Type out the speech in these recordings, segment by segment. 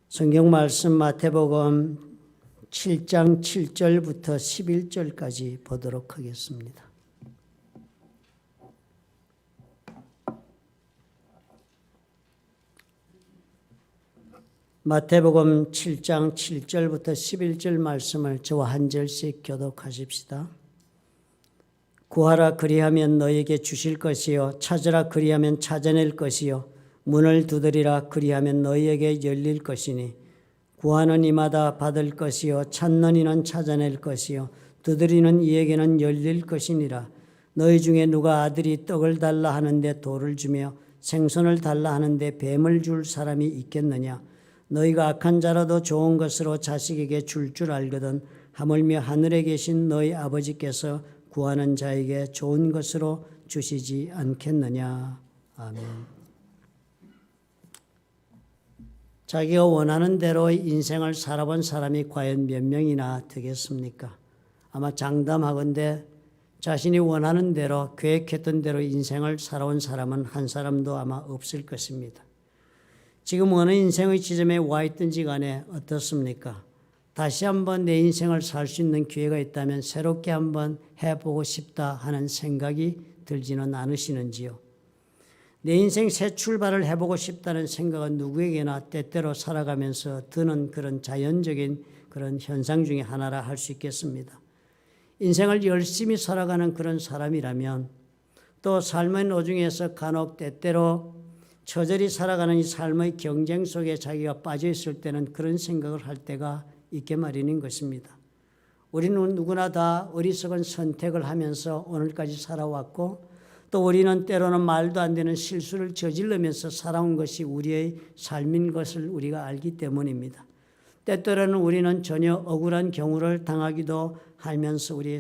성경 말씀 마태복음 7장 7절부터 11절까지 보도록 하겠습니다. 마태복음 7장 7절부터 11절 말씀을 저와 한 절씩 교독하십시다. 구하라 그리하면 너에게 주실 것이요 찾으라 그리하면 찾아낼 것이요 문을 두드리라 그리하면 너희에게 열릴 것이니 구하는 이마다 받을 것이요 찾는 이는 찾아낼 것이요 두드리는 이에게는 열릴 것이니라. 너희 중에 누가 아들이 떡을 달라 하는데 돌을 주며 생선을 달라 하는데 뱀을 줄 사람이 있겠느냐. 너희가 악한 자라도 좋은 것으로 자식에게 줄 알거든 하물며 하늘에 계신 너희 아버지께서 구하는 자에게 좋은 것으로 주시지 않겠느냐. 아멘. 자기가 원하는 대로 인생을 살아본 사람이 과연 몇 명이나 되겠습니까? 아마 장담하건대 자신이 원하는 대로 계획했던 대로 인생을 살아온 사람은 한 사람도 아마 없을 것입니다. 지금 어느 인생의 지점에 와 있든지 간에 어떻습니까? 다시 한번 내 인생을 살 수 있는 기회가 있다면 새롭게 한번 해보고 싶다 하는 생각이 들지는 않으시는지요? 내 인생 새 출발을 해보고 싶다는 생각은 누구에게나 때때로 살아가면서 드는 그런 자연적인 그런 현상 중에 하나라 할 수 있겠습니다. 인생을 열심히 살아가는 그런 사람이라면 또 삶의 노중에서 간혹 때때로 처절히 살아가는 이 삶의 경쟁 속에 자기가 빠져 있을 때는 그런 생각을 할 때가 있게 마련인 것입니다. 우리는 누구나 다 어리석은 선택을 하면서 오늘까지 살아왔고 또 우리는 때로는 말도 안 되는 실수를 저지르면서 살아온 것이 우리의 삶인 것을 우리가 알기 때문입니다. 때때로는 우리는 전혀 억울한 경우를 당하기도 하면서 우리의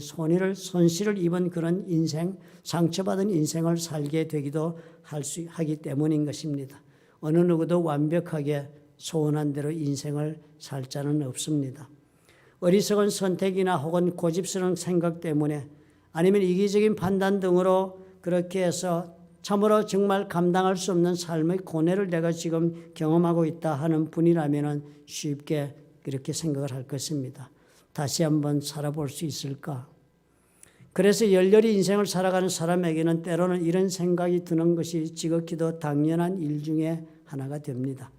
손실을 입은 그런 인생, 상처받은 인생을 살게 되기도 하기 때문인 것입니다. 어느 누구도 완벽하게 소원한 대로 인생을 살 자는 없습니다. 어리석은 선택이나 혹은 고집스러운 생각 때문에 아니면 이기적인 판단 등으로 그렇게 해서 참으로 정말 감당할 수 없는 삶의 고뇌를 내가 지금 경험하고 있다 하는 분이라면 쉽게 그렇게 생각을 할 것입니다. 다시 한번 살아볼 수 있을까? 그래서 열렬히 인생을 살아가는 사람에게는 때로는 이런 생각이 드는 것이 지극히도 당연한 일 중에 하나가 됩니다.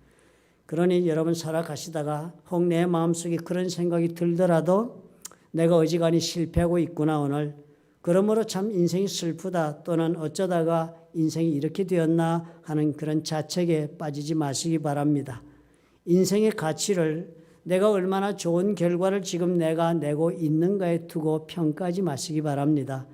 그러니 여러분 살아가시다가 혹 내 마음속에 그런 생각이 들더라도 내가 어지간히 실패하고 있구나 오늘. 그러므로 참 인생이 슬프다 또는 어쩌다가 인생이 이렇게 되었나 하는 그런 자책에 빠지지 마시기 바랍니다. 인생의 가치를 내가 얼마나 좋은 결과를 지금 내가 내고 있는가에 두고 평가하지 마시기 바랍니다.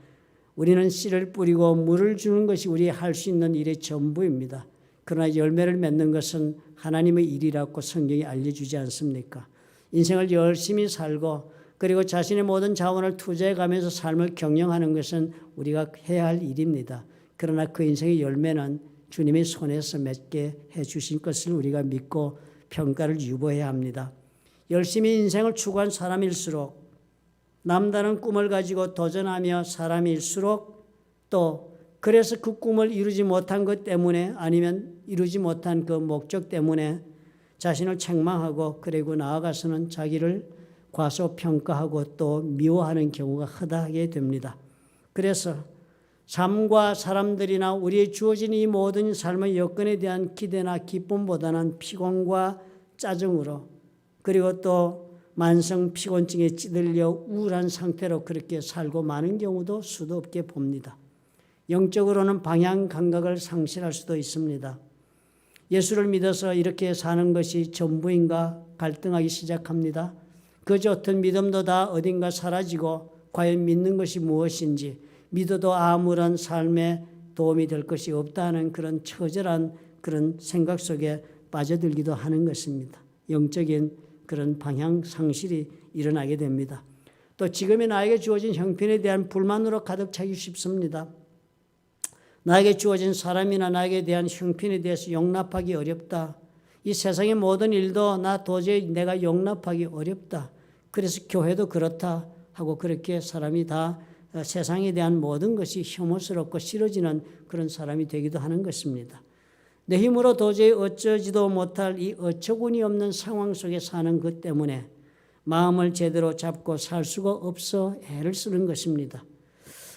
우리는 씨를 뿌리고 물을 주는 것이 우리 할 수 있는 일의 전부입니다. 그러나 열매를 맺는 것은 하나님의 일이라고 성경이 알려주지 않습니까? 인생을 열심히 살고 그리고 자신의 모든 자원을 투자해 가면서 삶을 경영하는 것은 우리가 해야 할 일입니다. 그러나 그 인생의 열매는 주님의 손에서 맺게 해 주신 것을 우리가 믿고 평가를 유보해야 합니다. 열심히 인생을 추구한 사람일수록 남다른 꿈을 가지고 도전하며 사람일수록 또 그래서 그 꿈을 이루지 못한 것 때문에 아니면 이루지 못한 그 목적 때문에 자신을 책망하고 그리고 나아가서는 자기를 과소평가하고 또 미워하는 경우가 허다하게 됩니다. 그래서 삶과 사람들이나 우리의 주어진 이 모든 삶의 여건에 대한 기대나 기쁨보다는 피곤과 짜증으로 그리고 또 만성 피곤증에 찌들려 우울한 상태로 그렇게 살고 많은 경우도 수도 없게 봅니다. 영적으로는 방향 감각을 상실할 수도 있습니다. 예수를 믿어서 이렇게 사는 것이 전부인가 갈등하기 시작합니다. 그저 어떤 믿음도 다 어딘가 사라지고 과연 믿는 것이 무엇인지 믿어도 아무런 삶에 도움이 될 것이 없다는 그런 처절한 그런 생각 속에 빠져들기도 하는 것입니다. 영적인 그런 방향 상실이 일어나게 됩니다. 또 지금의 나에게 주어진 형편에 대한 불만으로 가득 차기 쉽습니다. 나에게 주어진 사람이나 나에게 대한 형편에 대해서 용납하기 어렵다. 이 세상의 모든 일도 나 도저히 내가 용납하기 어렵다. 그래서 교회도 그렇다 하고 그렇게 사람이 다 세상에 대한 모든 것이 혐오스럽고 싫어지는 그런 사람이 되기도 하는 것입니다. 내 힘으로 도저히 어쩌지도 못할 이 어처구니 없는 상황 속에 사는 것 때문에 마음을 제대로 잡고 살 수가 없어 애를 쓰는 것입니다.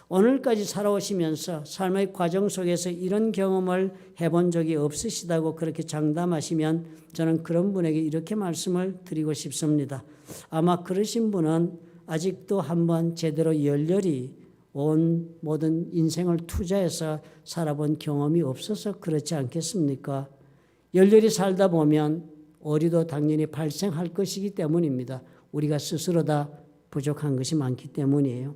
오늘까지 살아오시면서 삶의 과정 속에서 이런 경험을 해본 적이 없으시다고 그렇게 장담하시면 저는 그런 분에게 이렇게 말씀을 드리고 싶습니다. 아마 그러신 분은 아직도 한번 제대로 열렬히 온 모든 인생을 투자해서 살아본 경험이 없어서 그렇지 않겠습니까? 열렬히 살다 보면 오류도 당연히 발생할 것이기 때문입니다. 우리가 스스로 다 부족한 것이 많기 때문이에요.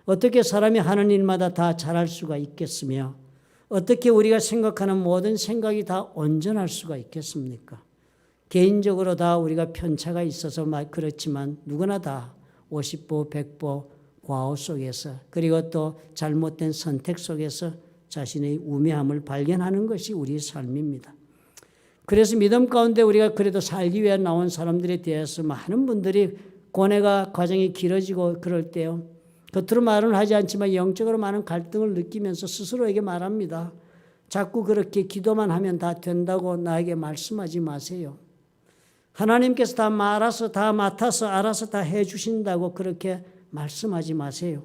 어떻게 사람이 하는 일마다 다 잘할 수가 있겠으며 어떻게 우리가 생각하는 모든 생각이 다 온전할 수가 있겠습니까? 개인적으로 다 우리가 편차가 있어서 그렇지만 누구나 다 50보 100보 과오 속에서 그리고 또 잘못된 선택 속에서 자신의 우매함을 발견하는 것이 우리의 삶입니다. 그래서 믿음 가운데 우리가 그래도 살기 위해 나온 사람들에 대해서 많은 분들이 고뇌가 과정이 길어지고 그럴 때요. 겉으로 말은 하지 않지만 영적으로 많은 갈등을 느끼면서 스스로에게 말합니다. 자꾸 그렇게 기도만 하면 다 된다고 나에게 말씀하지 마세요. 하나님께서 다 말아서 다 맡아서 알아서 다 해주신다고 그렇게 말씀하지 마세요.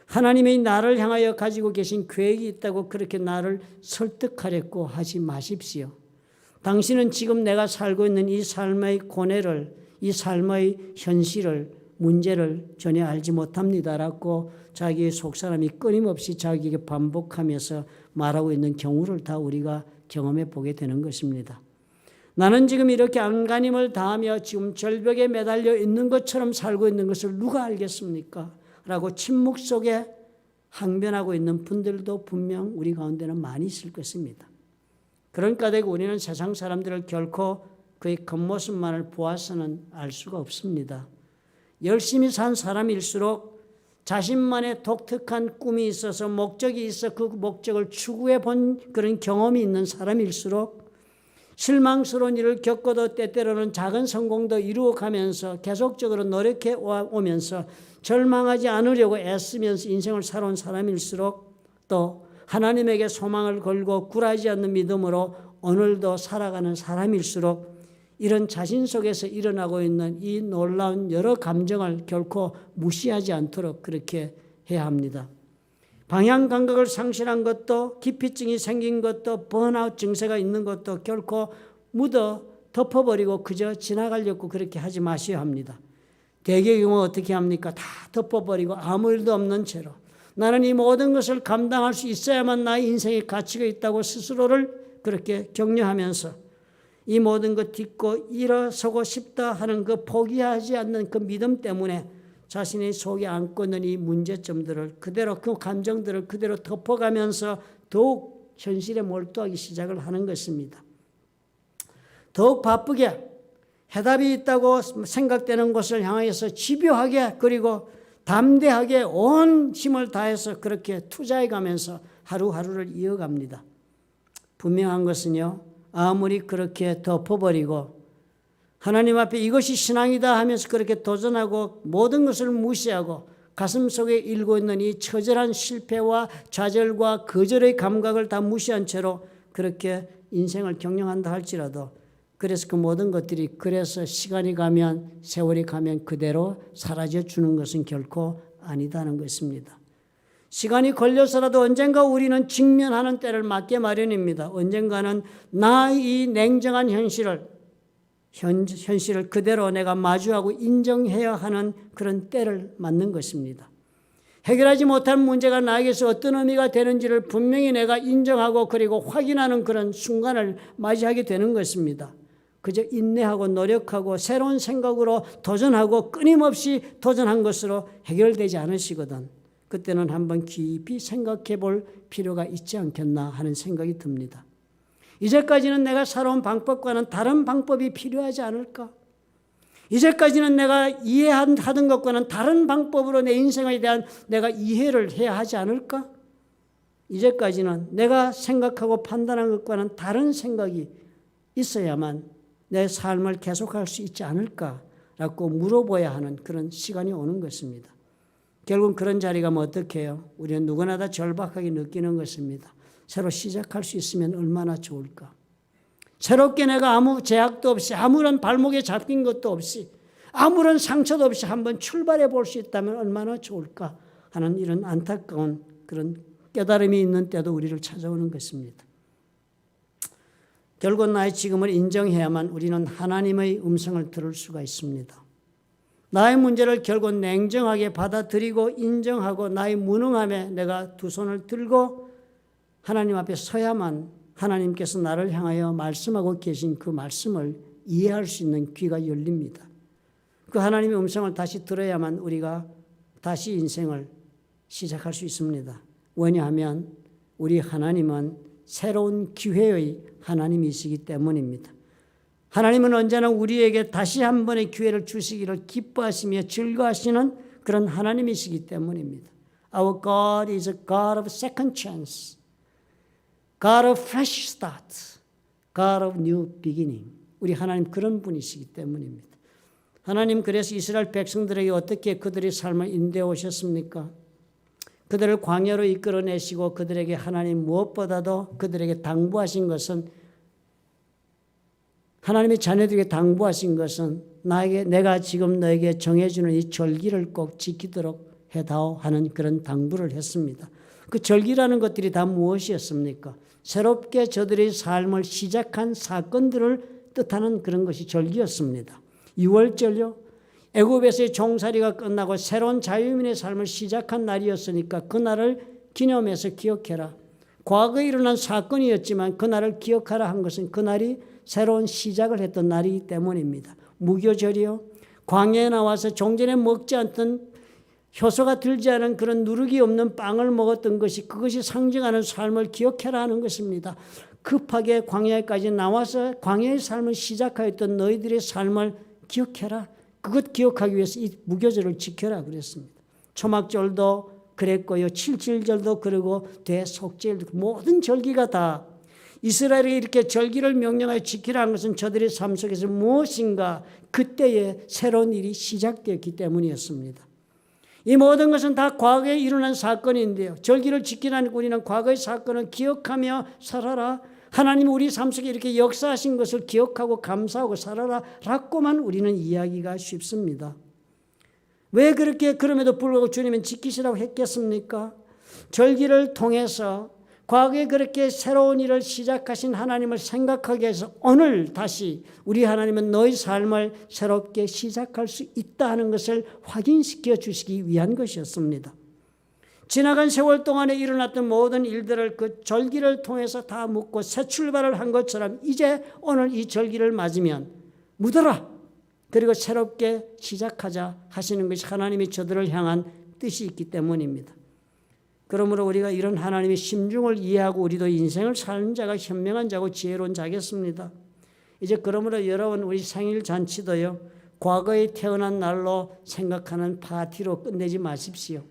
하나님이 나를 향하여 가지고 계신 계획이 있다고 그렇게 나를 설득하려고 하지 마십시오. 당신은 지금 내가 살고 있는 이 삶의 고뇌를, 이 삶의 현실을, 문제를 전혀 알지 못합니다라고 자기의 속사람이 끊임없이 자기에게 반복하면서 말하고 있는 경우를 다 우리가 경험해 보게 되는 것입니다. 나는 지금 이렇게 안간힘을 다하며 지금 절벽에 매달려 있는 것처럼 살고 있는 것을 누가 알겠습니까? 라고 침묵 속에 항변하고 있는 분들도 분명 우리 가운데는 많이 있을 것입니다. 그러니까 우리는 세상 사람들을 결코 그의 겉모습만을 보아서는 알 수가 없습니다. 열심히 산 사람일수록 자신만의 독특한 꿈이 있어서 목적이 있어 그 목적을 추구해 본 그런 경험이 있는 사람일수록 실망스러운 일을 겪어도 때때로는 작은 성공도 이루어가면서 계속적으로 노력해 오면서 절망하지 않으려고 애쓰면서 인생을 살아온 사람일수록 또 하나님에게 소망을 걸고 굴하지 않는 믿음으로 오늘도 살아가는 사람일수록 이런 자신 속에서 일어나고 있는 이 놀라운 여러 감정을 결코 무시하지 않도록 그렇게 해야 합니다. 방향 감각을 상실한 것도 기피증이 생긴 것도 번아웃 증세가 있는 것도 결코 덮어버리고 그저 지나가려고 그렇게 하지 마셔야 합니다. 대개의 경우 어떻게 합니까? 다 덮어버리고 아무 일도 없는 채로 나는 이 모든 것을 감당할 수 있어야만 나의 인생의 가치가 있다고 스스로를 그렇게 격려하면서 이 모든 것 딛고 일어서고 싶다 하는 그 포기하지 않는 그 믿음 때문에 자신의 속에 안고 있는 이 문제점들을 그대로 그 감정들을 그대로 덮어가면서 더욱 현실에 몰두하기 시작을 하는 것입니다. 더욱 바쁘게 해답이 있다고 생각되는 것을 향해서 집요하게 그리고 담대하게 온 힘을 다해서 그렇게 투자해 가면서 하루하루를 이어갑니다. 분명한 것은요. 아무리 그렇게 덮어버리고 하나님 앞에 이것이 신앙이다 하면서 그렇게 도전하고 모든 것을 무시하고 가슴 속에 일고 있는 이 처절한 실패와 좌절과 거절의 감각을 다 무시한 채로 그렇게 인생을 경영한다 할지라도 그래서 그 모든 것들이 그래서 시간이 가면 세월이 가면 그대로 사라져 주는 것은 결코 아니다는 것입니다. 시간이 걸려서라도 언젠가 우리는 직면하는 때를 맞게 마련입니다. 언젠가는 나의 이 냉정한 현실을 그대로 내가 마주하고 인정해야 하는 그런 때를 맞는 것입니다. 해결하지 못한 문제가 나에게서 어떤 의미가 되는지를 분명히 내가 인정하고 그리고 확인하는 그런 순간을 맞이하게 되는 것입니다. 그저 인내하고 노력하고 새로운 생각으로 도전하고 끊임없이 도전한 것으로 해결되지 않으시거든. 그때는 한번 깊이 생각해 볼 필요가 있지 않겠나 하는 생각이 듭니다. 이제까지는 내가 살아온 방법과는 다른 방법이 필요하지 않을까? 이제까지는 내가 이해하던 것과는 다른 방법으로 내 인생에 대한 내가 이해를 해야 하지 않을까? 이제까지는 내가 생각하고 판단한 것과는 다른 생각이 있어야만 내 삶을 계속할 수 있지 않을까라고 물어봐야 하는 그런 시간이 오는 것입니다. 결국 그런 자리가 어떻게 해요? 우리는 누구나 다 절박하게 느끼는 것입니다. 새로 시작할 수 있으면 얼마나 좋을까. 새롭게 내가 아무 제약도 없이 아무런 발목에 잡힌 것도 없이 아무런 상처도 없이 한번 출발해 볼 수 있다면 얼마나 좋을까 하는 이런 안타까운 그런 깨달음이 있는 때도 우리를 찾아오는 것입니다. 결국 나의 지금을 인정해야만 우리는 하나님의 음성을 들을 수가 있습니다. 나의 문제를 결국 냉정하게 받아들이고 인정하고 나의 무능함에 내가 두 손을 들고 하나님 앞에 서야만 하나님께서 나를 향하여 말씀하고 계신 그 말씀을 이해할 수 있는 귀가 열립니다. 그 하나님의 음성을 다시 들어야만 우리가 다시 인생을 시작할 수 있습니다. 왜냐하면 우리 하나님은 새로운 기회의 하나님이시기 때문입니다. 하나님은 언제나 우리에게 다시 한 번의 기회를 주시기를 기뻐하시며 즐거워하시는 그런 하나님이시기 때문입니다. Our God is a God of second chance, God of fresh start, God of new beginning. 우리 하나님 그런 분이시기 때문입니다. 하나님 그래서 이스라엘 백성들에게 어떻게 그들의 삶을 인도해 오셨습니까? 그들을 광야로 이끌어내시고 그들에게 하나님 무엇보다도 그들에게 당부하신 것은 하나님의 자녀들에게 당부하신 것은 내가 지금 너에게 정해주는 이 절기를 꼭 지키도록 해다오 하는 그런 당부를 했습니다. 그 절기라는 것들이 다 무엇이었습니까? 새롭게 저들의 삶을 시작한 사건들을 뜻하는 그런 것이 절기였습니다. 6월절요. 애굽에서의 종살이가 끝나고 새로운 자유민의 삶을 시작한 날이었으니까 그날을 기념해서 기억해라. 과거에 일어난 사건이었지만 그날을 기억하라 한 것은 그날이 새로운 시작을 했던 날이기 때문입니다. 무교절이요. 광야에 나와서 종전에 먹지 않던 효소가 들지 않은 그런 누룩이 없는 빵을 먹었던 것이 그것이 상징하는 삶을 기억해라 하는 것입니다. 급하게 광야에까지 나와서 광야의 삶을 시작하였던 너희들의 삶을 기억해라. 그것 기억하기 위해서 이 무교절을 지켜라 그랬습니다. 초막절도 그랬고요. 칠칠절도 그러고 대속절도 모든 절기가 다 이스라엘이 이렇게 절기를 명령하여 지키라는 것은 저들의 삶 속에서 무엇인가 그때에 새로운 일이 시작되었기 때문이었습니다. 이 모든 것은 다 과거에 일어난 사건인데요. 절기를 지키라는 우리는 과거의 사건을 기억하며 살아라. 하나님이 우리 삶 속에 이렇게 역사하신 것을 기억하고 감사하고 살아라 라고만 우리는 이야기가 쉽습니다. 왜 그렇게 그럼에도 불구하고 주님은 지키시라고 했겠습니까? 절기를 통해서 과거에 그렇게 새로운 일을 시작하신 하나님을 생각하게 해서 오늘 다시 우리 하나님은 너희 삶을 새롭게 시작할 수 있다 하는 것을 확인시켜 주시기 위한 것이었습니다. 지나간 세월 동안에 일어났던 모든 일들을 그 절기를 통해서 다 묻고 새 출발을 한 것처럼 이제 오늘 이 절기를 맞으면 묻어라. 그리고 새롭게 시작하자 하시는 것이 하나님이 저들을 향한 뜻이 있기 때문입니다. 그러므로 우리가 이런 하나님의 심중을 이해하고 우리도 인생을 사는 자가 현명한 자고 지혜로운 자겠습니다. 이제 그러므로 여러분 우리 생일 잔치도요. 과거에 태어난 날로 생각하는 파티로 끝내지 마십시오.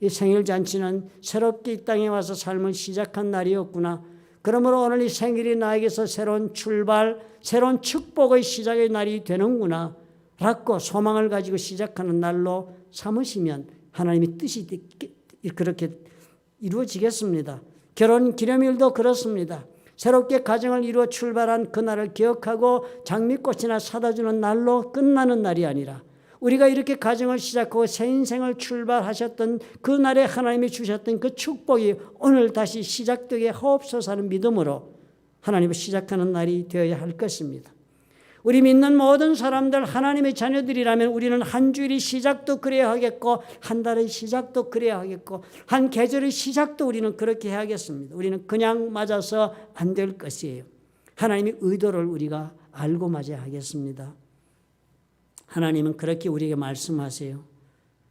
이 생일 잔치는 새롭게 이 땅에 와서 삶을 시작한 날이었구나. 그러므로 오늘 이 생일이 나에게서 새로운 출발, 새로운 축복의 시작의 날이 되는구나 라고 소망을 가지고 시작하는 날로 삼으시면 하나님의 뜻이 그렇게 이루어지겠습니다. 결혼 기념일도 그렇습니다. 새롭게 가정을 이루어 출발한 그날을 기억하고 장미꽃이나 사다 주는 날로 끝나는 날이 아니라 우리가 이렇게 가정을 시작하고 새 인생을 출발하셨던 그날에 하나님이 주셨던 그 축복이 오늘 다시 시작되게 하옵소서 하는 믿음으로 하나님을 시작하는 날이 되어야 할 것입니다. 우리 믿는 모든 사람들 하나님의 자녀들이라면 우리는 한 주일의 시작도 그래야 하겠고 한 달의 시작도 그래야 하겠고 한 계절의 시작도 우리는 그렇게 해야겠습니다. 우리는 그냥 맞아서 안 될 것이에요. 하나님의 의도를 우리가 알고 맞아야 하겠습니다. 하나님은 그렇게 우리에게 말씀하세요.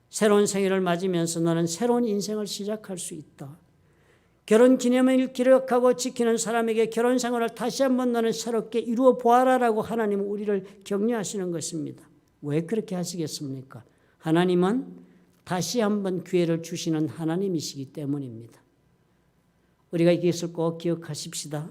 새로운 생일을 맞으면서 너는 새로운 인생을 시작할 수 있다. 결혼 기념일 기록하고 지키는 사람에게 결혼 생활을 다시 한번 너는 새롭게 이루어 보아라라고 하나님은 우리를 격려하시는 것입니다. 왜 그렇게 하시겠습니까? 하나님은 다시 한번 기회를 주시는 하나님이시기 때문입니다. 우리가 이것을 꼭 기억하십시다.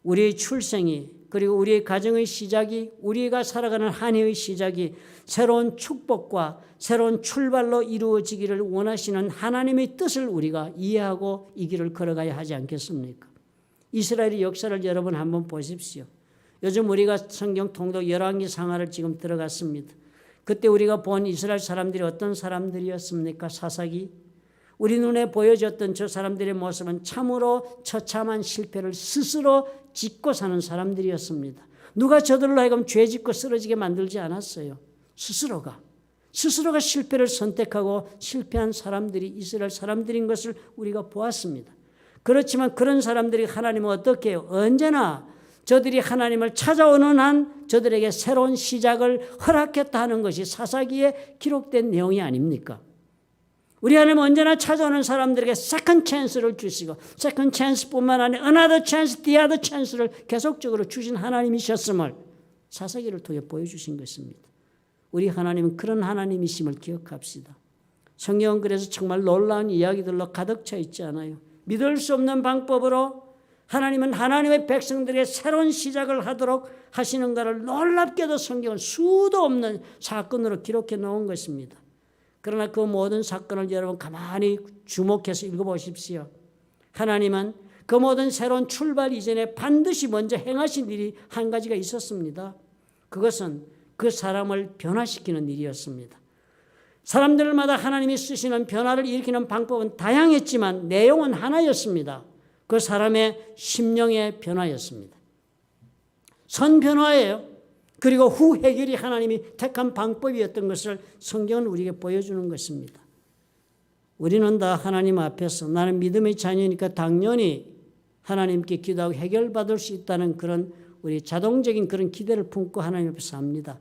우리의 출생이 그리고 우리의 가정의 시작이 우리가 살아가는 한 해의 시작이 새로운 축복과 새로운 출발로 이루어지기를 원하시는 하나님의 뜻을 우리가 이해하고 이 길을 걸어가야 하지 않겠습니까? 이스라엘의 역사를 여러분 한번 보십시오. 요즘 우리가 성경 통독 열왕기 상하를 지금 들어갔습니다. 그때 우리가 본 이스라엘 사람들이 어떤 사람들이었습니까? 사사기. 우리 눈에 보여졌던 저 사람들의 모습은 참으로 처참한 실패를 스스로 짓고 사는 사람들이었습니다. 누가 저들로 하여금 죄 짓고 쓰러지게 만들지 않았어요. 스스로가 실패를 선택하고 실패한 사람들이 이스라엘 사람들인 것을 우리가 보았습니다. 그렇지만 그런 사람들이 하나님은 어떻게 해요? 언제나 저들이 하나님을 찾아오는 한 저들에게 새로운 시작을 허락했다 하는 것이 사사기에 기록된 내용이 아닙니까? 우리 하나님은 언제나 찾아오는 사람들에게 세컨드 찬스를 주시고 세컨드 찬스뿐만 아니라 another chance, the other chance를 계속적으로 주신 하나님이셨음을 사사기를 통해 보여주신 것입니다. 우리 하나님은 그런 하나님이심을 기억합시다. 성경은 그래서 정말 놀라운 이야기들로 가득 차 있지 않아요. 믿을 수 없는 방법으로 하나님은 하나님의 백성들에게 새로운 시작을 하도록 하시는가를 놀랍게도 성경은 수도 없는 사건으로 기록해 놓은 것입니다. 그러나 그 모든 사건을 여러분 가만히 주목해서 읽어보십시오. 하나님은 그 모든 새로운 출발 이전에 반드시 먼저 행하신 일이 한 가지가 있었습니다. 그것은 그 사람을 변화시키는 일이었습니다. 사람들마다 하나님이 쓰시는 변화를 일으키는 방법은 다양했지만 내용은 하나였습니다. 그 사람의 심령의 변화였습니다. 선 변화예요. 그리고 후 해결이 하나님이 택한 방법이었던 것을 성경은 우리에게 보여주는 것입니다. 우리는 다 하나님 앞에서 나는 믿음의 자녀니까 당연히 하나님께 기도하고 해결받을 수 있다는 그런 우리 자동적인 그런 기대를 품고 하나님 앞에 삽니다.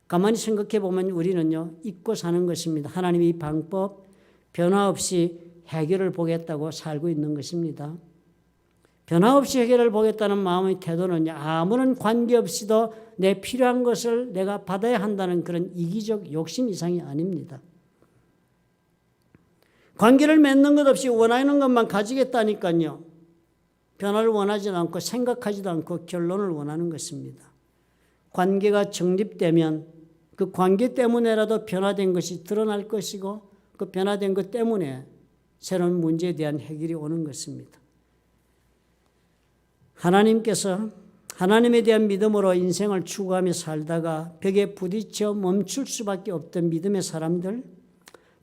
가만히 생각해 보면 우리는요 잊고 사는 것입니다. 하나님이 이 방법 변화 없이 해결을 보겠다고 살고 있는 것입니다. 변화 없이 해결을 보겠다는 마음의 태도는 아무런 관계없이도 내 필요한 것을 내가 받아야 한다는 그런 이기적 욕심 이상이 아닙니다. 관계를 맺는 것 없이 원하는 것만 가지겠다니까요. 변화를 원하지도 않고 생각하지도 않고 결론을 원하는 것입니다. 관계가 정립되면 그 관계 때문에라도 변화된 것이 드러날 것이고 그 변화된 것 때문에 새로운 문제에 대한 해결이 오는 것입니다. 하나님께서 하나님에 대한 믿음으로 인생을 추구하며 살다가 벽에 부딪혀 멈출 수밖에 없던 믿음의 사람들,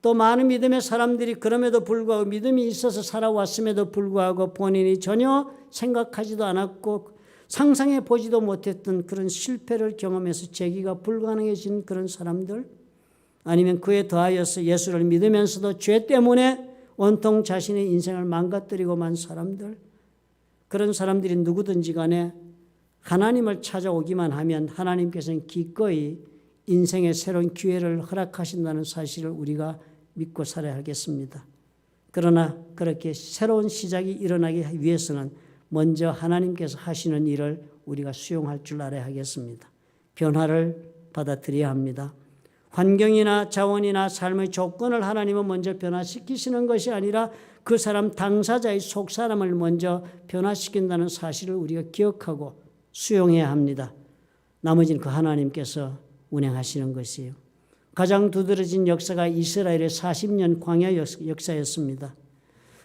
또 많은 믿음의 사람들이 그럼에도 불구하고 믿음이 있어서 살아왔음에도 불구하고 본인이 전혀 생각하지도 않았고 상상해 보지도 못했던 그런 실패를 경험해서 재기가 불가능해진 그런 사람들, 아니면 그에 더하여서 예수를 믿으면서도 죄 때문에 온통 자신의 인생을 망가뜨리고 만 사람들, 그런 사람들이 누구든지 간에 하나님을 찾아오기만 하면 하나님께서는 기꺼이 인생의 새로운 기회를 허락하신다는 사실을 우리가 믿고 살아야 하겠습니다. 그러나 그렇게 새로운 시작이 일어나기 위해서는 먼저 하나님께서 하시는 일을 우리가 수용할 줄 알아야 하겠습니다. 변화를 받아들여야 합니다. 환경이나 자원이나 삶의 조건을 하나님은 먼저 변화시키시는 것이 아니라 그 사람 당사자의 속사람을 먼저 변화시킨다는 사실을 우리가 기억하고 수용해야 합니다. 나머지는 그 하나님께서 운행하시는 것이에요. 가장 두드러진 역사가 이스라엘의 40년 광야 역사였습니다.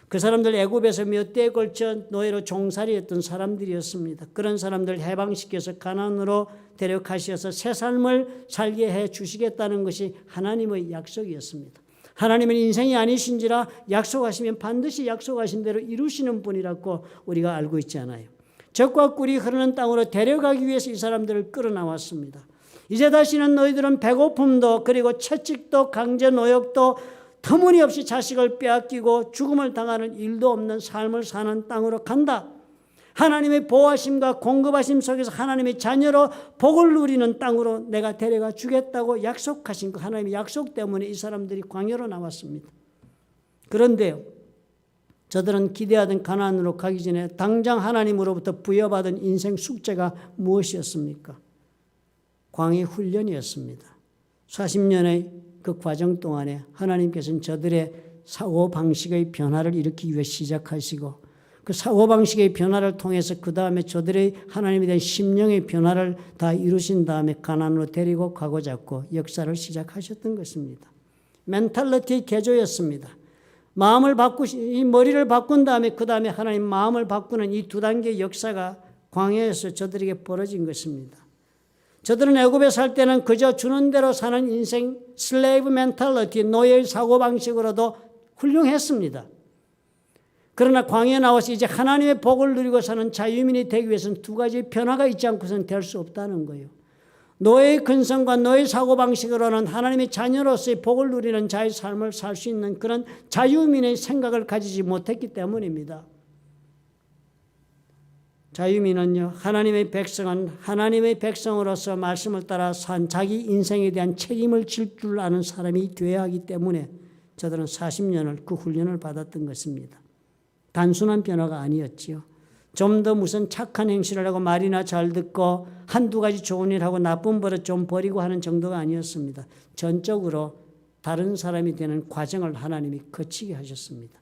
그 사람들 애굽에서 몇 대에 걸쳐 노예로 종살이했던 사람들이었습니다. 그런 사람들 해방시켜서 가나안으로 데려가셔서 새 삶을 살게 해 주시겠다는 것이 하나님의 약속이었습니다. 하나님은 인생이 아니신지라 약속하시면 반드시 약속하신 대로 이루시는 분이라고 우리가 알고 있지 않아요. 젖과 꿀이 흐르는 땅으로 데려가기 위해서 이 사람들을 끌어나왔습니다. 이제 다시는 너희들은 배고픔도 그리고 채찍도 강제 노역도 터무니없이 자식을 빼앗기고 죽음을 당하는 일도 없는 삶을 사는 땅으로 간다. 하나님의 보호하심과 공급하심 속에서 하나님의 자녀로 복을 누리는 땅으로 내가 데려가 주겠다고 약속하신 그 하나님의 약속 때문에 이 사람들이 광야로 나왔습니다. 그런데요, 저들은 기대하던 가나안으로 가기 전에 당장 하나님으로부터 부여받은 인생 숙제가 무엇이었습니까? 광야 훈련이었습니다. 40년의 그 과정 동안에 하나님께서는 저들의 사고방식의 변화를 일으키기 위해 시작하시고 그 사고방식의 변화를 통해서 그 다음에 저들의 하나님에 대한 심령의 변화를 다 이루신 다음에 가나안으로 데리고 가고자 하고 역사를 시작하셨던 것입니다. 멘탈리티의 개조였습니다. 마음을 이 머리를 바꾼 다음에 그 다음에 하나님 마음을 바꾸는 이 두 단계의 역사가 광야에서 저들에게 벌어진 것입니다. 저들은 애굽에 살 때는 그저 주는 대로 사는 인생, 슬레이브 멘탈리티, 노예의 사고방식으로도 훌륭했습니다. 그러나 광야에 나와서 이제 하나님의 복을 누리고 사는 자유민이 되기 위해서는 두 가지 변화가 있지 않고서는 될 수 없다는 거예요. 노예의 근성과 노예의 사고방식으로는 하나님의 자녀로서의 복을 누리는 자의 삶을 살 수 있는 그런 자유민의 생각을 가지지 못했기 때문입니다. 자유민은요, 하나님의 백성은 하나님의 백성으로서 말씀을 따라 산 자기 인생에 대한 책임을 질 줄 아는 사람이 되어야 하기 때문에 저들은 40년을 그 훈련을 받았던 것입니다. 단순한 변화가 아니었지요. 좀 더 무슨 착한 행실을 하고 말이나 잘 듣고 한두 가지 좋은 일하고 나쁜 버릇 좀 버리고 하는 정도가 아니었습니다. 전적으로 다른 사람이 되는 과정을 하나님이 거치게 하셨습니다.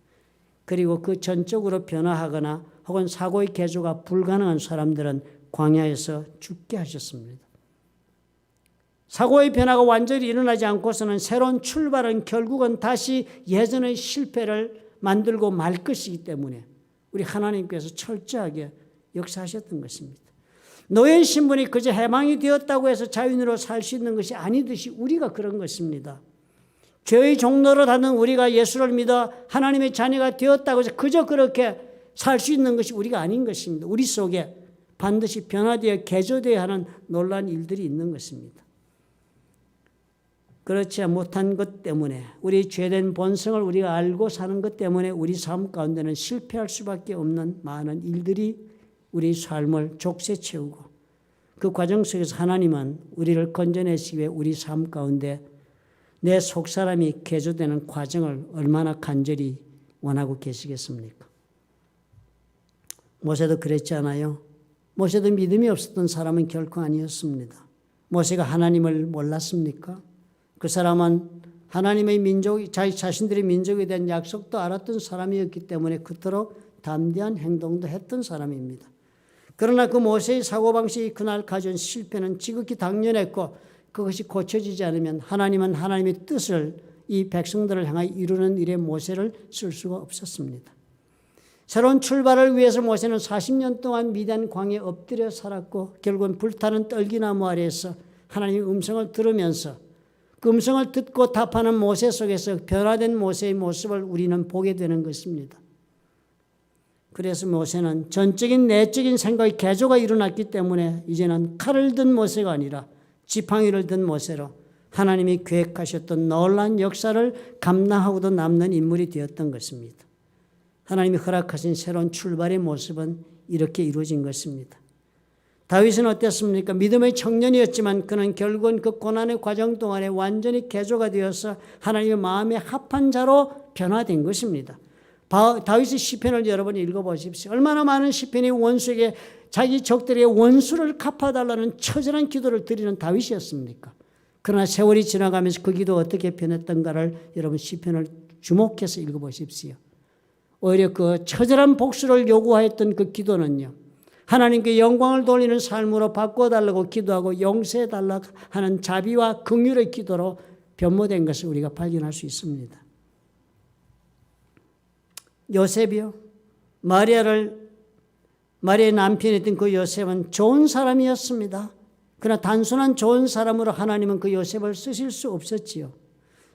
그리고 그 전적으로 변화하거나 혹은 사고의 개조가 불가능한 사람들은 광야에서 죽게 하셨습니다. 사고의 변화가 완전히 일어나지 않고서는 새로운 출발은 결국은 다시 예전의 실패를 만들고 말 것이기 때문에 우리 하나님께서 철저하게 역사하셨던 것입니다. 노예 신분이 그저 해방이 되었다고 해서 자유인으로 살 수 있는 것이 아니듯이 우리가 그런 것입니다. 죄의 종로로 닿는 우리가 예수를 믿어 하나님의 자녀가 되었다고 해서 그저 그렇게 살 수 있는 것이 우리가 아닌 것입니다. 우리 속에 반드시 변화되어 개조되어야 하는 놀라운 일들이 있는 것입니다. 그렇지 못한 것 때문에 우리 죄된 본성을 우리가 알고 사는 것 때문에 우리 삶 가운데는 실패할 수밖에 없는 많은 일들이 우리 삶을 족쇄 채우고 그 과정 속에서 하나님은 우리를 건져내시기 위해 우리 삶 가운데 내 속사람이 개조되는 과정을 얼마나 간절히 원하고 계시겠습니까? 모세도 그랬잖아요. 모세도 믿음이 없었던 사람은 결코 아니었습니다. 모세가 하나님을 몰랐습니까? 그 사람은 하나님의 민족, 자신들의 민족에 대한 약속도 알았던 사람이었기 때문에 그토록 담대한 행동도 했던 사람입니다. 그러나 그 모세의 사고방식이 그날 가져온 실패는 지극히 당연했고 그것이 고쳐지지 않으면 하나님은 하나님의 뜻을 이 백성들을 향하여 이루는 일에 모세를 쓸 수가 없었습니다. 새로운 출발을 위해서 모세는 40년 동안 미디안 광야에 엎드려 살았고 결국은 불타는 떨기나무 아래에서 하나님의 음성을 들으면서 그 음성을 듣고 답하는 모세 속에서 변화된 모세의 모습을 우리는 보게 되는 것입니다. 그래서 모세는 전적인 내적인 생각의 개조가 일어났기 때문에 이제는 칼을 든 모세가 아니라 지팡이를 든 모세로 하나님이 계획하셨던 놀라운 역사를 감당하고도 남는 인물이 되었던 것입니다. 하나님이 허락하신 새로운 출발의 모습은 이렇게 이루어진 것입니다. 다윗은 어땠습니까? 믿음의 청년이었지만 그는 결국은 그 고난의 과정 동안에 완전히 개조가 되어서 하나님의 마음에 합한 자로 변화된 것입니다. 다윗의 시편을 여러분 읽어보십시오. 얼마나 많은 시편이 원수에게 자기 적들에게 원수를 갚아달라는 처절한 기도를 드리는 다윗이었습니까? 그러나 세월이 지나가면서 그 기도가 어떻게 변했던가를 여러분 시편을 주목해서 읽어보십시오. 오히려 그 처절한 복수를 요구하였던 그 기도는요. 하나님께 영광을 돌리는 삶으로 바꿔달라고 기도하고 용서해달라고 하는 자비와 긍휼의 기도로 변모된 것을 우리가 발견할 수 있습니다. 요셉이요. 마리아의 남편이었던 그 요셉은 좋은 사람이었습니다. 그러나 단순한 좋은 사람으로 하나님은 그 요셉을 쓰실 수 없었지요.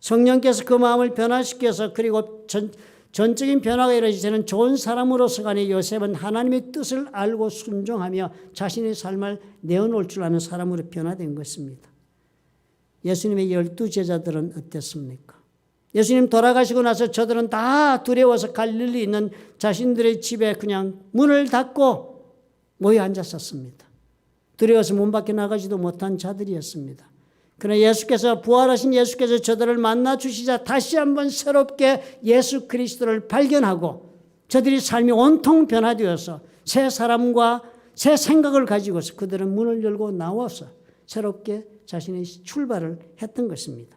성령께서 그 마음을 변화시켜서 그리고 전적인 변화가 이루어지는 좋은 사람으로서 간에 요셉은 하나님의 뜻을 알고 순종하며 자신의 삶을 내어놓을 줄 아는 사람으로 변화된 것입니다. 예수님의 12제자들은 어땠습니까? 예수님 돌아가시고 나서 저들은 다 두려워서 갈릴리 있는 자신들의 집에 그냥 문을 닫고 모여 앉았었습니다. 두려워서 문 밖에 나가지도 못한 자들이었습니다. 그러나 예수께서 부활하신 예수께서 저들을 만나 주시자 다시 한번 새롭게 예수 그리스도를 발견하고 저들이 삶이 온통 변화되어서 새 사람과 새 생각을 가지고서 그들은 문을 열고 나와서 새롭게 자신의 출발을 했던 것입니다.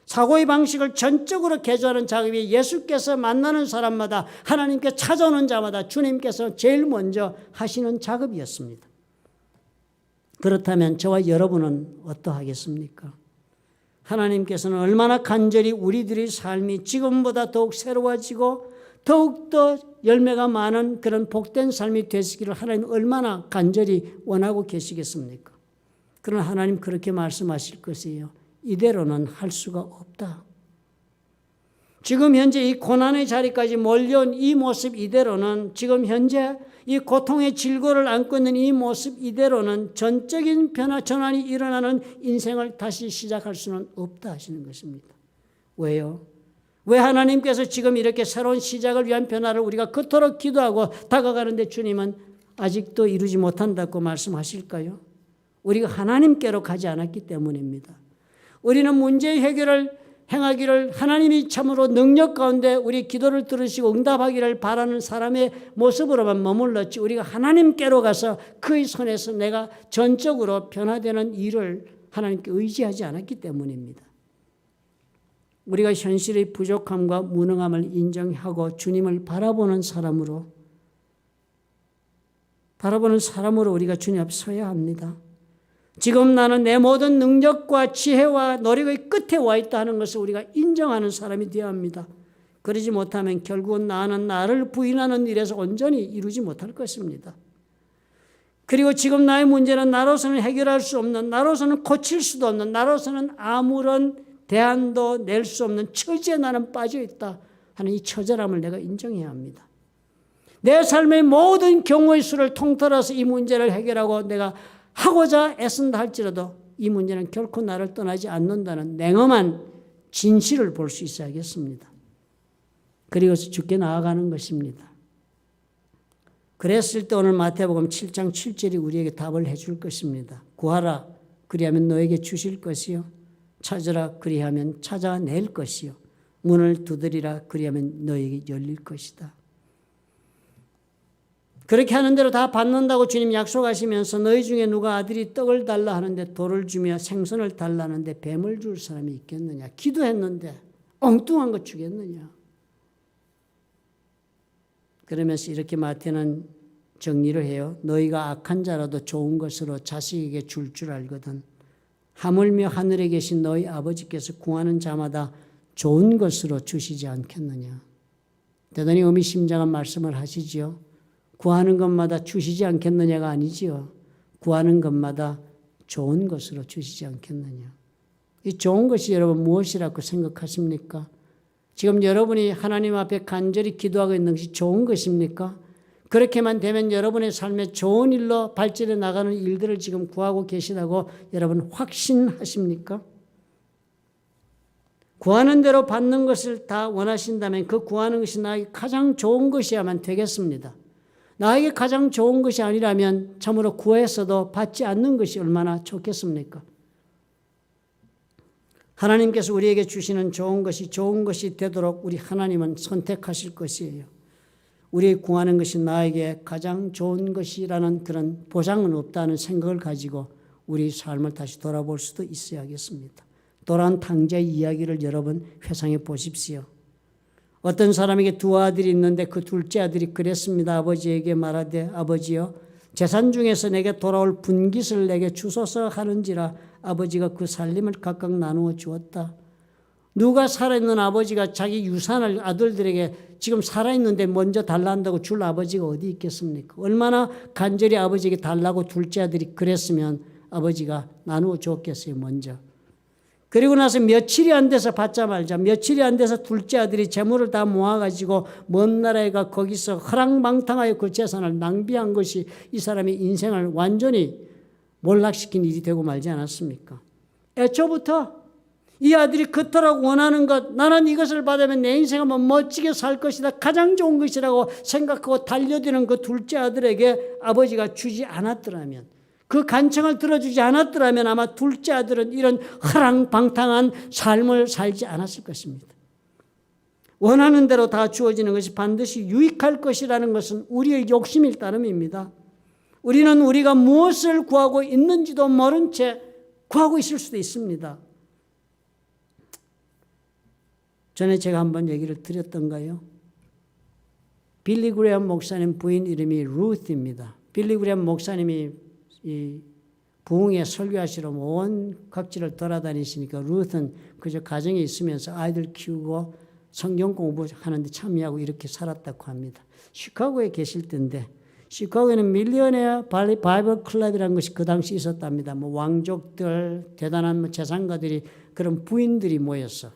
사고의 방식을 전적으로 개조하는 작업이 예수께서 만나는 사람마다 하나님께 찾아오는 자마다 주님께서 제일 먼저 하시는 작업이었습니다. 그렇다면 저와 여러분은 어떠하겠습니까? 하나님께서는 얼마나 간절히 우리들의 삶이 지금보다 더욱 새로워지고 더욱더 열매가 많은 그런 복된 삶이 되시기를 하나님 얼마나 간절히 원하고 계시겠습니까? 그러나 하나님 그렇게 말씀하실 것이에요. 이대로는 할 수가 없다. 지금 현재 이 고난의 자리까지 몰려온 이 모습 이대로는, 지금 현재 이 고통의 질고를 안고 있는 이 모습 이대로는 전적인 전환이 일어나는 인생을 다시 시작할 수는 없다 하시는 것입니다. 왜요? 왜 하나님께서 지금 이렇게 새로운 시작을 위한 변화를 우리가 그토록 기도하고 다가가는데 주님은 아직도 이루지 못한다고 말씀하실까요? 우리가 하나님께로 가지 않았기 때문입니다. 우리는 문제 해결을 행하기를 하나님이 참으로 능력 가운데 우리 기도를 들으시고 응답하기를 바라는 사람의 모습으로만 머물렀지, 우리가 하나님께로 가서 그의 손에서 내가 전적으로 변화되는 일을 하나님께 의지하지 않았기 때문입니다. 우리가 현실의 부족함과 무능함을 인정하고 주님을 바라보는 사람으로 우리가 주님 앞에 서야 합니다. 지금 나는 내 모든 능력과 지혜와 노력의 끝에 와 있다 하는 것을 우리가 인정하는 사람이 되어야 합니다. 그러지 못하면 결국은 나는 나를 부인하는 일에서 온전히 이루지 못할 것입니다. 그리고 지금 나의 문제는 나로서는 해결할 수 없는, 나로서는 고칠 수도 없는, 나로서는 아무런 대안도 낼 수 없는 처지에 나는 빠져 있다 하는 이 처절함을 내가 인정해야 합니다. 내 삶의 모든 경우의 수를 통틀어서 이 문제를 해결하고 내가 하고자 애쓴다 할지라도 이 문제는 결코 나를 떠나지 않는다는 냉엄한 진실을 볼 수 있어야겠습니다. 그리고 주께 나아가는 것입니다. 그랬을 때 오늘 마태복음 7장 7절이 우리에게 답을 해줄 것입니다. 구하라 그리하면 너에게 주실 것이요, 찾으라 그리하면 찾아낼 것이요, 문을 두드리라 그리하면 너에게 열릴 것이다. 그렇게 하는 대로 다 받는다고 주님 약속하시면서 너희 중에 누가 아들이 떡을 달라 하는데 돌을 주며 생선을 달라 하는데 뱀을 줄 사람이 있겠느냐? 기도했는데 엉뚱한 거 주겠느냐? 그러면서 이렇게 마태는 정리를 해요. 너희가 악한 자라도 좋은 것으로 자식에게 줄 알거든 하물며 하늘에 계신 너희 아버지께서 구하는 자마다 좋은 것으로 주시지 않겠느냐? 대단히 의미심장한 말씀을 하시지요. 구하는 것마다 주시지 않겠느냐가 아니지요. 구하는 것마다 좋은 것으로 주시지 않겠느냐. 이 좋은 것이 여러분 무엇이라고 생각하십니까? 지금 여러분이 하나님 앞에 간절히 기도하고 있는 것이 좋은 것입니까? 그렇게만 되면 여러분의 삶에 좋은 일로 발전해 나가는 일들을 지금 구하고 계시다고 여러분 확신하십니까? 구하는 대로 받는 것을 다 원하신다면 그 구하는 것이 나에게 가장 좋은 것이야만 되겠습니다. 나에게 가장 좋은 것이 아니라면 참으로 구했어도 받지 않는 것이 얼마나 좋겠습니까? 하나님께서 우리에게 주시는 좋은 것이 되도록 우리 하나님은 선택하실 것이에요. 우리 구하는 것이 나에게 가장 좋은 것이라는 그런 보장은 없다는 생각을 가지고 우리 삶을 다시 돌아볼 수도 있어야겠습니다. 도란 탕자의 이야기를 여러분 회상해 보십시오. 어떤 사람에게 두 아들이 있는데 그 둘째 아들이 그랬습니다. 아버지에게 말하되 아버지여 재산 중에서 내게 돌아올 분깃을 내게 주소서 하는지라 아버지가 그 살림을 각각 나누어 주었다. 누가 살아있는 아버지가 자기 유산을 아들들에게 지금 살아있는데 먼저 달라 한다고 줄 아버지가 어디 있겠습니까? 얼마나 간절히 아버지에게 달라고 둘째 아들이 그랬으면 아버지가 나누어 줬겠어요, 먼저. 그리고 나서 며칠이 안 돼서 받자마자 며칠이 안 돼서 둘째 아들이 재물을 다 모아가지고 먼 나라에 가 거기서 허랑방탕하여 그 재산을 낭비한 것이 이 사람의 인생을 완전히 몰락시킨 일이 되고 말지 않았습니까? 애초부터 이 아들이 그토록 원하는 것, 나는 이것을 받으면 내 인생은 뭐 멋지게 살 것이다, 가장 좋은 것이라고 생각하고 달려드는 그 둘째 아들에게 아버지가 주지 않았더라면, 그 간청을 들어주지 않았더라면 아마 둘째 아들은 이런 허랑방탕한 삶을 살지 않았을 것입니다. 원하는 대로 다 주어지는 것이 반드시 유익할 것이라는 것은 우리의 욕심일 따름입니다. 우리는 우리가 무엇을 구하고 있는지도 모른 채 구하고 있을 수도 있습니다. 전에 제가 한번 얘기를 드렸던가요? 빌리 그레엄 목사님 부인 이름이 루트입니다. 빌리 그레엄 목사님이 이 부흥회 설교하시러 온 각지를 돌아다니시니까 룻은 그저 가정에 있으면서 아이들 키우고 성경 공부하는데 참여하고 이렇게 살았다고 합니다. 시카고에 계실 때인데 시카고에는 밀리어네어 바이블 클럽이라는 것이 그 당시 있었답니다. 뭐 왕족들, 대단한 재산가들이 그런 부인들이 모여서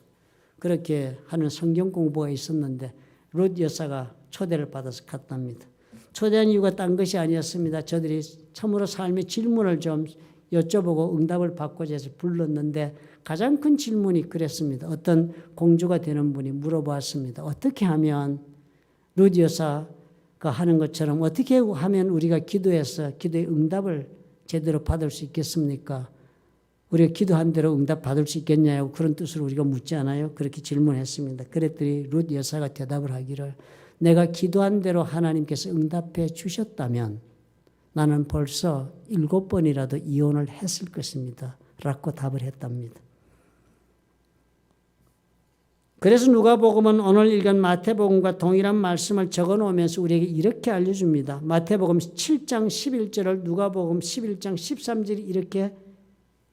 그렇게 하는 성경 공부가 있었는데 룻 여사가 초대를 받아서 갔답니다. 초대한 이유가 딴 것이 아니었습니다. 저들이 참으로 삶의 질문을 좀 여쭤보고 응답을 받고자 해서 불렀는데 가장 큰 질문이 그랬습니다. 어떤 공주가 되는 분이 물어봤습니다. 어떻게 하면 룻 여사가 하는 것처럼 어떻게 하면 우리가 기도해서 기도의 응답을 제대로 받을 수 있겠습니까? 우리가 기도한 대로 응답 받을 수 있겠냐고 그런 뜻으로 우리가 묻지 않아요? 그렇게 질문했습니다. 그랬더니 룻 여사가 대답을 하기를 내가 기도한 대로 하나님께서 응답해 주셨다면 나는 벌써 7번이라도 이혼을 했을 것입니다. 라고 답을 했답니다. 그래서 누가복음은 오늘 읽은 마태복음과 동일한 말씀을 적어놓으면서 우리에게 이렇게 알려줍니다. 마태복음 7장 11절을 누가복음 11장 13절이 이렇게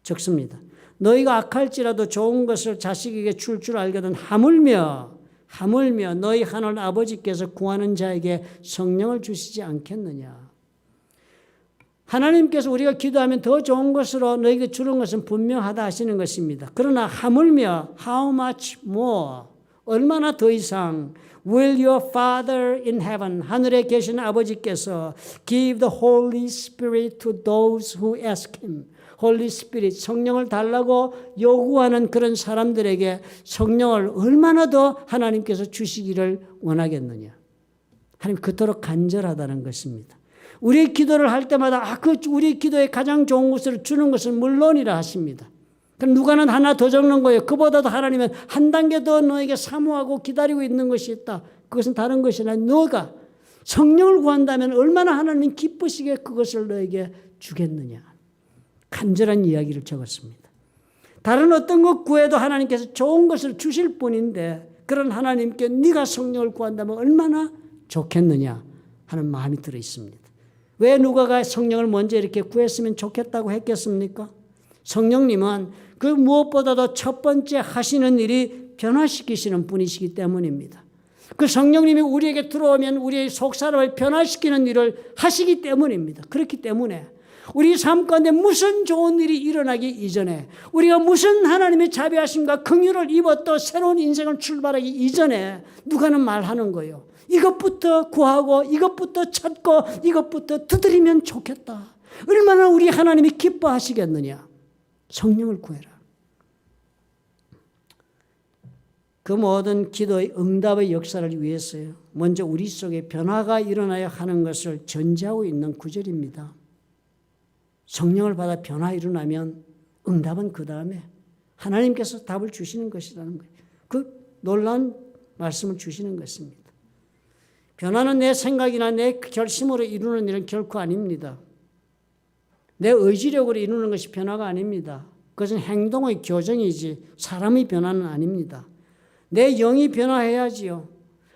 적습니다. 너희가 악할지라도 좋은 것을 자식에게 줄 줄 알거든 하물며 너희 하늘 아버지께서 구하는 자에게 성령을 주시지 않겠느냐. 하나님께서 우리가 기도하면 더 좋은 것으로 너희에게 주는 것은 분명하다 하시는 것입니다. 그러나 하물며 how much more 얼마나 더 이상 will your Father in heaven 하늘에 계신 아버지께서 give the Holy Spirit to those who ask him. Holy Spirit 성령을 달라고 요구하는 그런 사람들에게 성령을 얼마나 더 하나님께서 주시기를 원하겠느냐. 하나님 그토록 간절하다는 것입니다. 우리의 기도를 할 때마다 우리 기도에 가장 좋은 것을 주는 것은 물론이라 하십니다. 그럼 누가는 하나 더 적는 거예요. 그보다도 하나님은 한 단계 더 너에게 사모하고 기다리고 있는 것이 있다. 그것은 다른 것이 아니라 너가 성령을 구한다면 얼마나 하나님 기쁘시게 그것을 너에게 주겠느냐. 간절한 이야기를 적었습니다. 다른 어떤 것 구해도 하나님께서 좋은 것을 주실 뿐인데 그런 하나님께 네가 성령을 구한다면 얼마나 좋겠느냐 하는 마음이 들어 있습니다. 왜 누가가 성령을 먼저 이렇게 구했으면 좋겠다고 했겠습니까? 성령님은 그 무엇보다도 첫 번째 하시는 일이 변화시키시는 분이시기 때문입니다. 그 성령님이 우리에게 들어오면 우리의 속사람을 변화시키는 일을 하시기 때문입니다. 그렇기 때문에 우리 삶 가운데 무슨 좋은 일이 일어나기 이전에 우리가 무슨 하나님의 자비하심과 긍휼을 입어 또 새로운 인생을 출발하기 이전에 누가는 말하는 거예요. 이것부터 구하고 이것부터 찾고 이것부터 두드리면 좋겠다. 얼마나 우리 하나님이 기뻐하시겠느냐. 성령을 구해라. 그 모든 기도의 응답의 역사를 위해서요. 먼저 우리 속에 변화가 일어나야 하는 것을 전제하고 있는 구절입니다. 성령을 받아 변화 일어나면 응답은 그 다음에 하나님께서 답을 주시는 것이라는 거예요. 그 놀라운 말씀을 주시는 것입니다. 변화는 내 생각이나 내 결심으로 이루는 일은 결코 아닙니다. 내 의지력으로 이루는 것이 변화가 아닙니다. 그것은 행동의 교정이지 사람의 변화는 아닙니다. 내 영이 변화해야지요.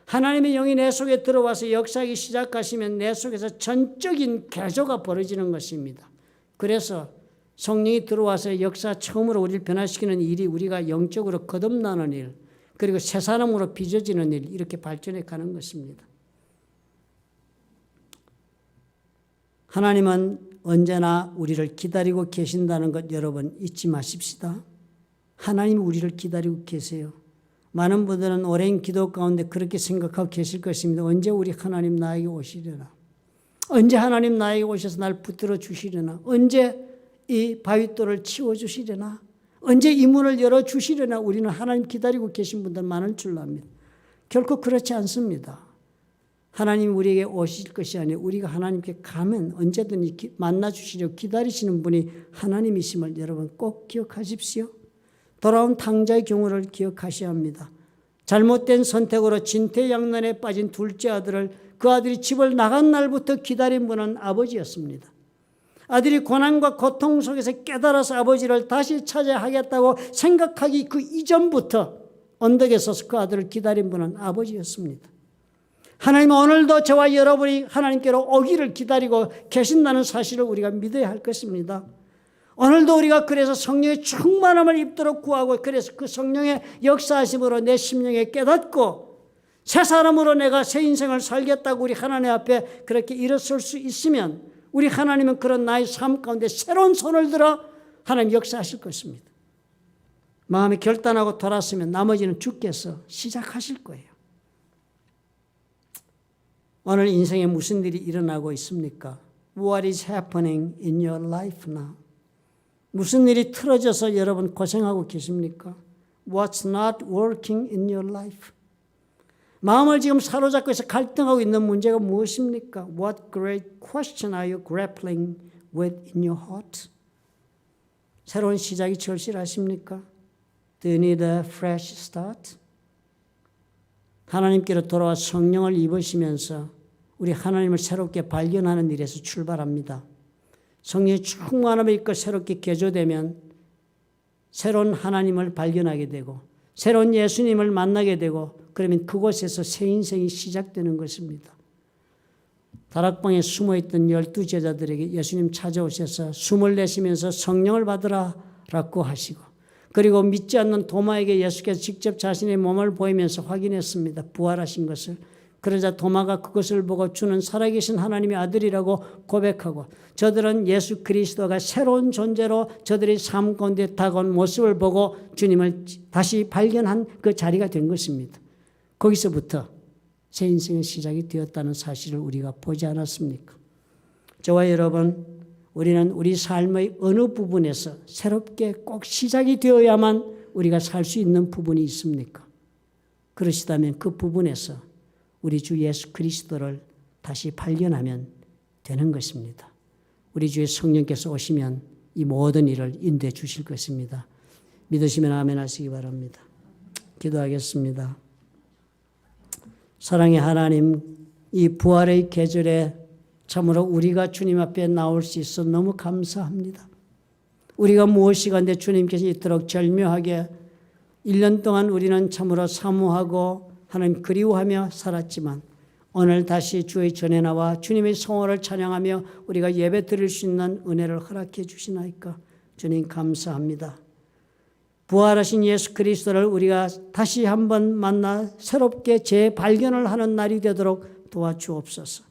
하나님의 영이 내 속에 들어와서 역사하기 시작하시면 내 속에서 전적인 개조가 벌어지는 것입니다. 그래서 성령이 들어와서 역사 처음으로 우리를 변화시키는 일이 우리가 영적으로 거듭나는 일, 그리고 새 사람으로 빚어지는 일, 이렇게 발전해 가는 것입니다. 하나님은 언제나 우리를 기다리고 계신다는 것 여러분 잊지 마십시다. 하나님이 우리를 기다리고 계세요. 많은 분들은 오랜 기도 가운데 그렇게 생각하고 계실 것입니다. 언제 우리 하나님 나에게 오시려나? 언제 하나님 나에게 오셔서 날 붙들어 주시려나? 언제 이 바윗돌을 치워주시려나? 언제 이 문을 열어주시려나? 우리는 하나님 기다리고 계신 분들 많을 줄 압니다. 결코 그렇지 않습니다. 하나님이 우리에게 오실 것이 아니라 우리가 하나님께 가면 언제든지 만나주시려 기다리시는 분이 하나님이심을 여러분 꼭 기억하십시오. 돌아온 탕자의 경우를 기억하셔야 합니다. 잘못된 선택으로 진퇴양난에 빠진 둘째 아들을 그 아들이 집을 나간 날부터 기다린 분은 아버지였습니다. 아들이 고난과 고통 속에서 깨달아서 아버지를 다시 찾아야 하겠다고 생각하기 그 이전부터 언덕에 서서 그 아들을 기다린 분은 아버지였습니다. 하나님은 오늘도 저와 여러분이 하나님께로 오기를 기다리고 계신다는 사실을 우리가 믿어야 할 것입니다. 오늘도 우리가 그래서 성령의 충만함을 입도록 구하고 그래서 그 성령의 역사하심으로 내 심령에 깨닫고 새 사람으로 내가 새 인생을 살겠다고 우리 하나님 앞에 그렇게 일어설 수 있으면 우리 하나님은 그런 나의 삶 가운데 새로운 손을 들어 하나님 역사하실 것입니다. 마음이 결단하고 돌았으면 나머지는 주께서 시작하실 거예요. 오늘 인생에 무슨 일이 일어나고 있습니까? What is happening in your life now? 무슨 일이 틀어져서 여러분 고생하고 계십니까? What's not working in your life? 마음을 지금 사로잡고 있어 갈등하고 있는 문제가 무엇입니까? What great question are you grappling with in your heart? 새로운 시작이 절실하십니까? Do you need a fresh start? 하나님께로 돌아와 성령을 입으시면서 우리 하나님을 새롭게 발견하는 일에서 출발합니다. 성령의 충만함을 입고 새롭게 개조되면 새로운 하나님을 발견하게 되고 새로운 예수님을 만나게 되고 그러면 그곳에서 새 인생이 시작되는 것입니다. 다락방에 숨어있던 12제자들에게 예수님 찾아오셔서 숨을 내쉬면서 성령을 받으라 라고 하시고 그리고 믿지 않는 도마에게 예수께서 직접 자신의 몸을 보이면서 확인했습니다. 부활하신 것을. 그러자 도마가 그것을 보고 주는 살아계신 하나님의 아들이라고 고백하고 저들은 예수 그리스도가 새로운 존재로 저들의 삶 가운데 다가온 모습을 보고 주님을 다시 발견한 그 자리가 된 것입니다. 거기서부터 새 인생의 시작이 되었다는 사실을 우리가 보지 않았습니까? 저와 여러분, 우리는 우리 삶의 어느 부분에서 새롭게 꼭 시작이 되어야만 우리가 살 수 있는 부분이 있습니까? 그러시다면 그 부분에서 우리 주 예수 그리스도를 다시 발견하면 되는 것입니다. 우리 주의 성령께서 오시면 이 모든 일을 인도해 주실 것입니다. 믿으시면 아멘 하시기 바랍니다. 기도하겠습니다. 사랑의 하나님, 이 부활의 계절에 참으로 우리가 주님 앞에 나올 수 있어 너무 감사합니다. 우리가 무엇이간데 주님께서 이토록 절묘하게 1년 동안 우리는 참으로 사모하고 하나님 그리워하며 살았지만 오늘 다시 주의 전에 나와 주님의 성호를 찬양하며 우리가 예배 드릴 수 있는 은혜를 허락해 주시나이까. 주님 감사합니다. 부활하신 예수 그리스도를 우리가 다시 한번 만나 새롭게 재발견을 하는 날이 되도록 도와주옵소서.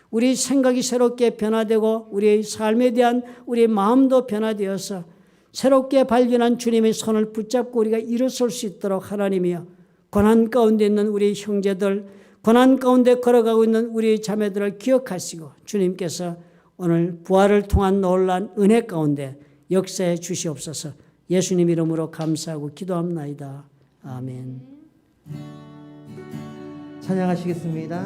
우리 생각이 새롭게 변화되고 우리의 삶에 대한 우리의 마음도 변화되어서 새롭게 발견한 주님의 손을 붙잡고 우리가 일어설 수 있도록 하나님이여 고난 가운데 있는 우리 형제들, 고난 가운데 걸어가고 있는 우리 자매들을 기억하시고 주님께서 오늘 부활을 통한 놀라운 은혜 가운데 역사해 주시옵소서. 예수님 이름으로 감사하고 기도합나이다. 아멘. 찬양하시겠습니다.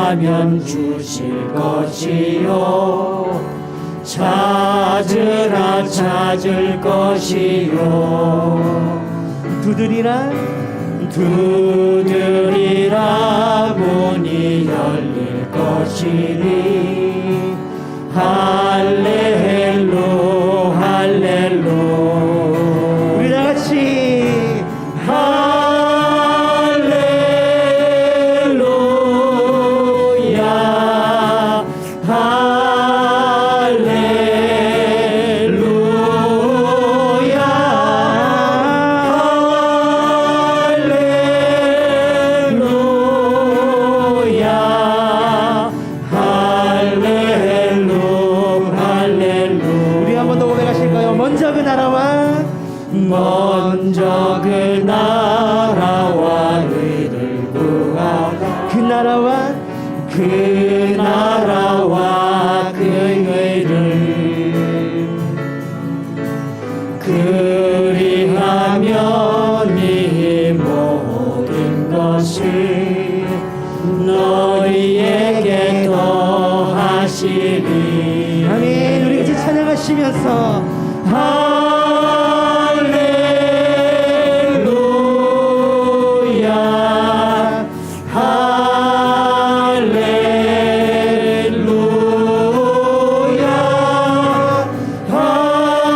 구하면 주실 것이요 찾으라 찾을 것이요 두드리라 문이 열릴 것이니 할렐루 할렐루 우리 다같이 할렐루야 먼저 그 나라와 먼저 그 나라와 의를 구하라. 그 나라와 그 의를 그리하면 이 모든 것을 너희에게 더하시리. 아멘. 우리 같이 찬양하시면서 할렐루야 할렐루야 할렐루야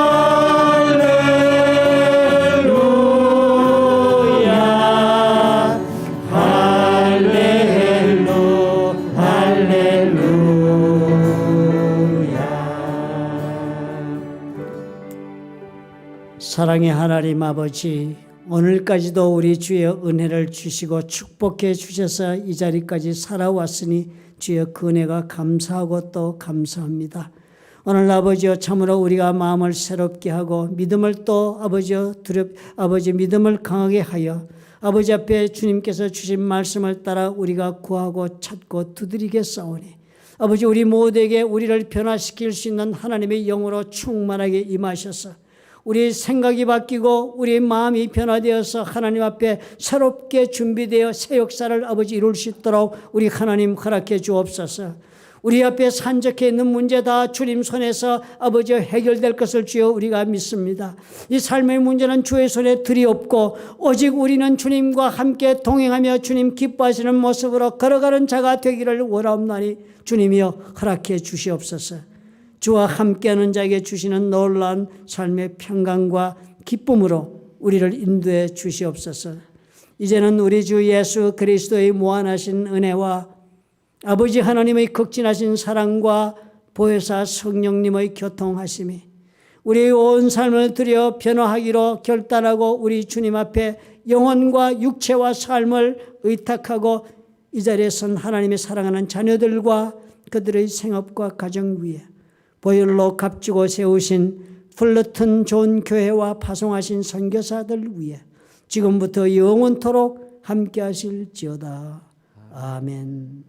사랑의 하나님 아버지, 오늘까지도 우리 주의 은혜를 주시고 축복해 주셔서 이 자리까지 살아왔으니 주의 그 은혜가 감사하고 또 감사합니다. 오늘 아버지여, 참으로 우리가 마음을 새롭게 하고 믿음을 또 아버지여 아버지 믿음을 강하게 하여 아버지 앞에 주님께서 주신 말씀을 따라 우리가 구하고 찾고 두드리겠사오니 아버지, 우리 모두에게 우리를 변화시킬 수 있는 하나님의 영으로 충만하게 임하셔서 우리 생각이 바뀌고 우리 마음이 변화되어서 하나님 앞에 새롭게 준비되어 새 역사를 아버지 이룰 수 있도록 우리 하나님 허락해 주옵소서. 우리 앞에 산적해 있는 문제 다 주님 손에서 아버지 해결될 것을 주여 우리가 믿습니다. 이 삶의 문제는 주의 손에 들이 없고 오직 우리는 주님과 함께 동행하며 주님 기뻐하시는 모습으로 걸어가는 자가 되기를 원하옵나니 주님이여 허락해 주시옵소서. 주와 함께하는 자에게 주시는 놀라운 삶의 평강과 기쁨으로 우리를 인도해 주시옵소서. 이제는 우리 주 예수 그리스도의 무한하신 은혜와 아버지 하나님의 극진하신 사랑과 보혜사 성령님의 교통하심이 우리의 온 삶을 들여 변화하기로 결단하고 우리 주님 앞에 영혼과 육체와 삶을 의탁하고 이 자리에 선 하나님의 사랑하는 자녀들과 그들의 생업과 가정 위에 보혈로 값주고 세우신 풀러튼 좋은 교회와 파송하신 선교사들 위해 지금부터 영원토록 함께 하실지어다. 아멘.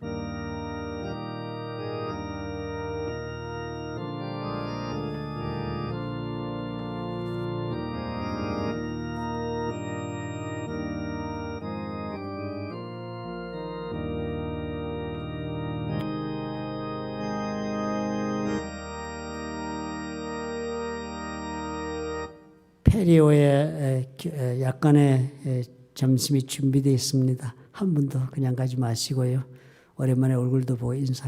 페리오에 약간의 점심이 준비되어 있습니다. 한 분도 그냥 가지 마시고요. 오랜만에 얼굴도 보고 인사.